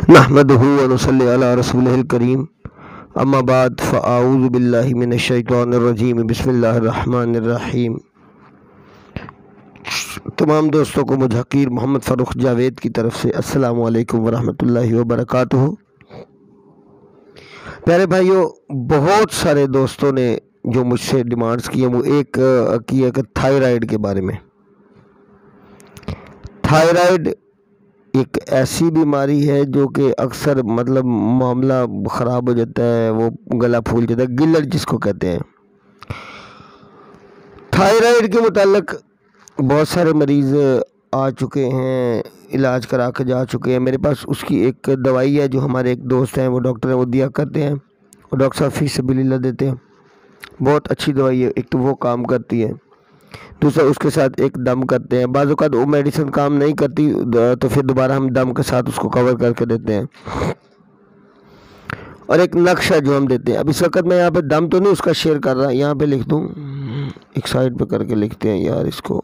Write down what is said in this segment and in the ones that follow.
نحمده ونصلي على رسوله الكريم اما بعد فاعوذ باللہ من الشیطان الرجیم بسم اللہ الرحمن الرحیم۔ تمام دوستوں کو مجھ حقیر محمد فاروق جاوید کی طرف سے السلام علیکم ورحمۃ اللہ وبرکاتہ۔ پیارے بھائیوں، بہت سارے دوستوں نے جو مجھ سے ڈیمانڈز کی ہیں وہ ایک کی ہے کہ تھائرائیڈ کے بارے میں۔ تھائرائیڈ ایک ایسی بیماری ہے جو کہ اکثر معاملہ خراب ہو جاتا ہے، وہ گلا پھول جاتا ہے، گلڑ جس کو کہتے ہیں۔ تھائرائیڈ کے متعلق بہت سارے مریض آ چکے ہیں، علاج کرا کے جا چکے ہیں۔ میرے پاس اس کی ایک دوائی ہے جو ہمارے ایک دوست ہیں، وہ ڈاکٹر ہیں، وہ دیا کرتے ہیں، وہ ڈاکٹر صاحب فی سبیل اللہ دیتے ہیں۔ بہت اچھی دوائی ہے، ایک تو وہ کام کرتی ہے، دوسرا اس کے ساتھ ایک دم کرتے ہیں۔ بعض اوقات وہ میڈیسن کام نہیں کرتی تو پھر دوبارہ ہم دم کے ساتھ اس کو کور کر کے دیتے ہیں، اور ایک نقشہ جو ہم دیتے ہیں۔ اب اس وقت میں یہاں پہ دم تو نہیں اس کا شیئر کر رہا، یہاں پہ لکھ دوں، ایک سائڈ پہ کر کے لکھتے ہیں یار اس کو۔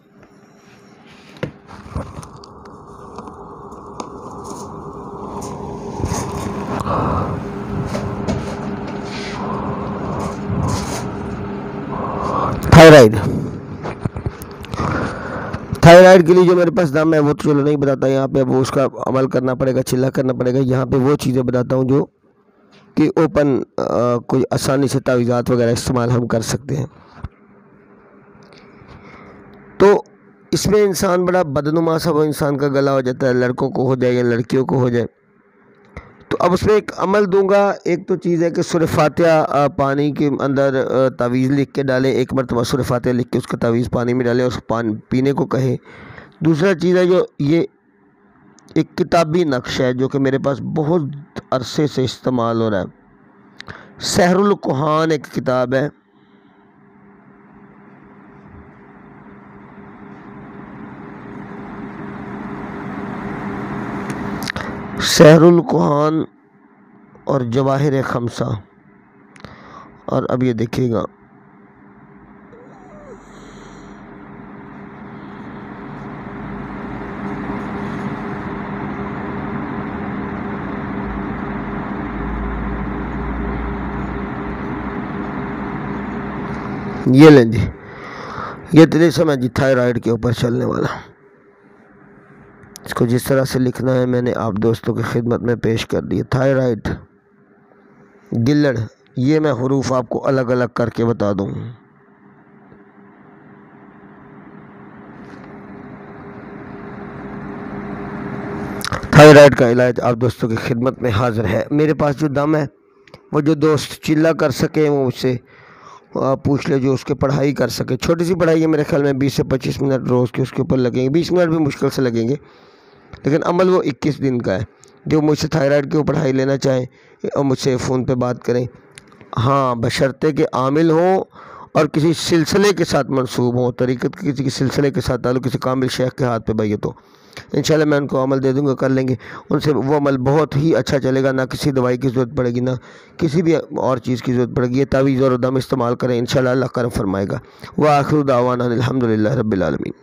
تھائرائیڈ کے لیے جو میرے پاس دم ہے وہ تو چلو نہیں بتاتا یہاں پہ، وہ اس کا عمل کرنا پڑے گا، چلا کرنا پڑے گا۔ یہاں پہ وہ چیزیں بتاتا ہوں جو کہ اوپن کوئی آسانی سے تعویذات وغیرہ استعمال ہم کر سکتے ہیں۔ تو اس میں انسان بڑا بدنما سا وہ انسان کا گلا ہو جاتا ہے، لڑکوں کو ہو جائے یا لڑکیوں کو ہو جائے۔ تو اب اس میں ایک عمل دوں گا۔ ایک تو چیز ہے کہ سورہ فاتحہ پانی کے اندر تعویذ لکھ کے ڈالے، ایک مرتبہ سورہ فاتحہ لکھ کے اس کا تعویذ پانی میں ڈالے اور اس کو پینے کو کہے۔ دوسرا چیز ہے جو یہ ایک کتابی نقش ہے جو کہ میرے پاس بہت عرصے سے استعمال ہو رہا ہے۔ سحر الکہان ایک کتاب ہے، سحر الکہان اور جواہر خمسہ، اور اب یہ دیکھیے گا یہ لیں جی، یہ تریسم ہے جی تھائرائیڈ کے اوپر چلنے والا۔ اس کو جس طرح سے لکھنا ہے میں نے آپ دوستوں کی خدمت میں پیش کر دی۔ تھائرائیڈ، گلڑ، یہ میں حروف آپ کو الگ الگ کر کے بتا دوں۔ تھائرائیڈ کا علاج آپ دوستوں کی خدمت میں حاضر ہے۔ میرے پاس جو دم ہے وہ جو دوست چلا کر سکے وہ مجھ سے پوچھ لے، جو اس کے پڑھائی کر سکے۔ چھوٹی سی پڑھائی ہے، میرے خیال میں 20 سے 25 منٹ روز کے اس کے اوپر لگیں گے، 20 منٹ بھی مشکل سے لگیں گے، لیکن عمل وہ 21 دن کا ہے۔ جو مجھ سے تھائرائیڈ کے اوپر پڑھائی لینا چاہیں اور مجھ سے فون پہ بات کریں، ہاں بشرطے کہ عامل ہوں اور کسی سلسلے کے ساتھ منسوب ہوں، طریقت کے کسی سلسلے کے ساتھ تعلق، کسی کامل شیخ کے ہاتھ پہ بیعت ہو، انشاءاللہ میں ان کو عمل دے دوں گا، کر لیں گے ان سے۔ وہ عمل بہت ہی اچھا چلے گا، نہ کسی دوائی کی ضرورت پڑے گی، نہ کسی بھی اور چیز کی ضرورت پڑے گی۔ یہ تعویذ اور دم استعمال کریں، انشاءاللہ اللہ کرم فرمائے گا۔ وآخر دعوانا الحمدللہ رب العالمین۔